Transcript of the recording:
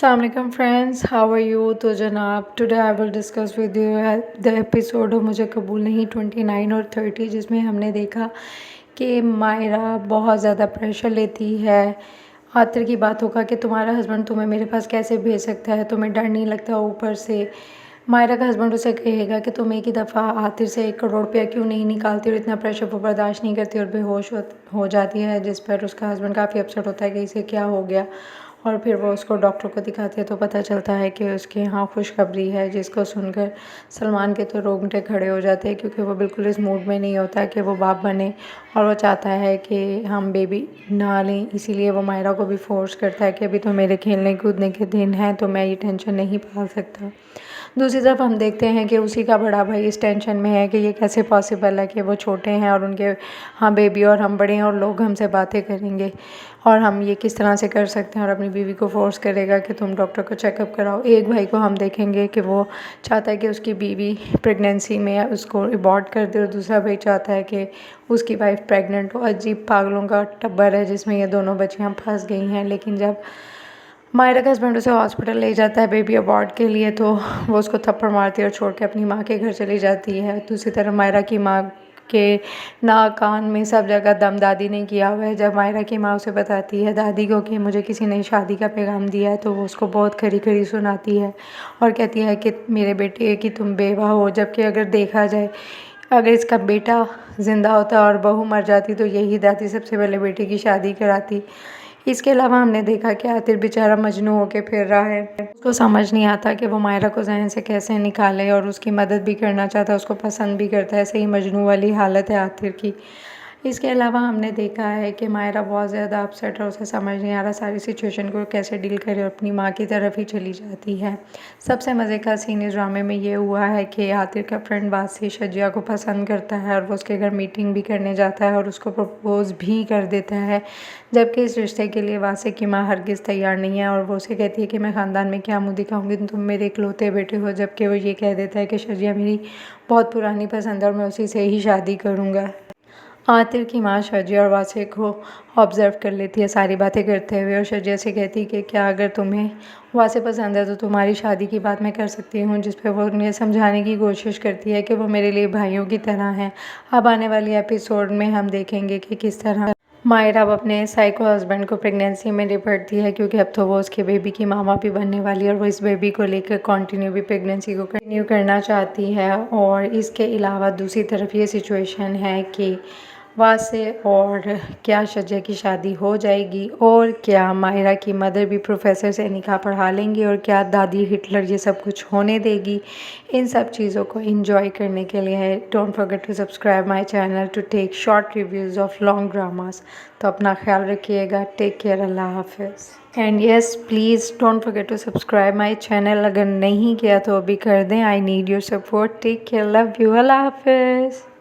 Assalamualaikum friends, how are you? तो जनाब today I will discuss with you the episode मुझे कबूल नहीं 29 और 30, जिसमें हमने देखा कि मायरा बहुत ज़्यादा प्रेशर लेती है आतिर की बातों का कि तुम्हारा हस्बैंड तुम्हें मेरे पास कैसे भेज सकता है, तुम्हें डर नहीं लगता। ऊपर से मायरा का हस्बैंड उसे कहेगा कि तुम एक ही दफ़ा आतिर से 1 करोड़ रुपया क्यों नहीं निकालती और इतना प्रेशर वो बर्दाश्त नहीं करती और बेहोश हो जाती है, जिस पर उसका हस्बैंड काफ़ी अपसेट होता है कि इसे क्या हो गया। और फिर वो उसको डॉक्टर को दिखाती है तो पता चलता है कि उसके यहाँ खुशखबरी है, जिसको सुनकर सलमान के तो रोंगटे खड़े हो जाते हैं, क्योंकि वो बिल्कुल इस मूड में नहीं होता कि वो बाप बने और वो चाहता है कि हम बेबी ना लें। इसीलिए वो मायरा को भी फोर्स करता है कि अभी तो मेरे खेलने कूदने के दिन हैं, तो मैं ये टेंशन नहीं पाल सकता। दूसरी तरफ हम देखते हैं कि उसी का बड़ा भाई इस टेंशन में है कि ये कैसे पॉसिबल है कि वो छोटे हैं और उनके हाँ बेबी और हम बड़े हैं और लोग हमसे बातें करेंगे, और हम ये किस तरह से कर सकते हैं। और अपनी बीवी को फोर्स करेगा कि तुम डॉक्टर को चेकअप कराओ। एक भाई को हम देखेंगे कि वो चाहता है कि उसकी बीवी प्रेगनेंसी में उसको अबॉर्ट कर दे, और दूसरा भाई चाहता है कि उसकी वाइफ प्रेग्नेंट हो। अजीब पागलों का टब्बर है जिसमें ये दोनों बच्चियाँ फंस गई हैं। लेकिन जब मायरा का हस्बैंड उसे हॉस्पिटल ले जाता है बेबी अबॉर्ट के लिए, तो वो उसको थप्पड़ मारती है और छोड़ के अपनी माँ के घर चली जाती है। दूसरी तरफ मायरा की माँ के नाक कान में सब जगह दम दादी ने किया हुआ है। जब मायरा की माँ उसे बताती है दादी को कि मुझे किसी ने शादी का पैगाम दिया है, तो वो उसको बहुत खरी खरी सुनाती है और कहती है कि मेरे बेटे कि तुम बेवा हो। जबकि अगर देखा जाए, अगर इसका बेटा ज़िंदा होता और बहू मर जाती तो यही दादी सबसे पहले बेटे की शादी कराती। इसके अलावा हमने देखा कि आतिर बेचारा मजनू होके फिर रहा है। उसको समझ नहीं आता कि वो मायरा को जहन से कैसे निकाले, और उसकी मदद भी करना चाहता है, उसको पसंद भी करता है। ऐसे ही मजनू वाली हालत है आतिर की। इसके अलावा हमने देखा है कि मायरा बहुत ज़्यादा अपसेट है, उसे समझ नहीं आ रहा सारी सिचुएशन को कैसे डील करे, और अपनी माँ की तरफ ही चली जाती है। सबसे मज़े का सीन इस ड्रामे में ये हुआ है कि आतिर का फ्रेंड बासी शजिया को पसंद करता है और वो उसके घर मीटिंग भी करने जाता है और उसको प्रपोज़ भी कर देता है, जबकि इस रिश्ते के लिए वासे की माँ हरगिज़ तैयार नहीं है। और वो उसे कहती है कि मैं ख़ानदान में क्या मुँह दिखाऊंगी, तुम मेरे इकलौते बेटे हो। जबकि वो ये कह देता है कि शजिया मेरी बहुत पुरानी पसंद है और मैं उसी से ही शादी करूँगा। आतिर की माँ शजिया और वासे को ऑब्ज़र्व कर लेती है सारी बातें करते हुए, और शजिया से कहती है कि क्या अगर तुम्हें वासे पसंद है तो तुम्हारी शादी की बात मैं कर सकती हूँ, जिस पे वो उन्हें समझाने की कोशिश करती है कि वो मेरे लिए भाइयों की तरह हैं। अब आने वाली एपिसोड में हम देखेंगे कि किस तरह मायरा अब अपने साइको हस्बैंड को प्रेगनेंसी में निपटती है, क्योंकि अब तो वो उसके बेबी की मामा भी बनने वाली है और वो इस बेबी को लेकर कंटिन्यू भी प्रेगनेंसी को कंटिन्यू करना चाहती है। और इसके अलावा दूसरी तरफ ये सिचुएशन है कि वासे और क्या शजिया की शादी हो जाएगी, और क्या मायरा की मदर भी प्रोफेसर से निकाह पढ़ा लेंगी, और क्या दादी हिटलर ये सब कुछ होने देगी। इन सब चीज़ों को एंजॉय करने के लिए don't forget to subscribe my channel to take short reviews of long dramas. तो अपना ख्याल रखिएगा। Take care. अल्लाह हाफिज़। And yes, please don't forget to subscribe my channel. अगर नहीं किया तो अभी कर दें। I need your support. Take care. Love you. अल्लाह हाफिज़।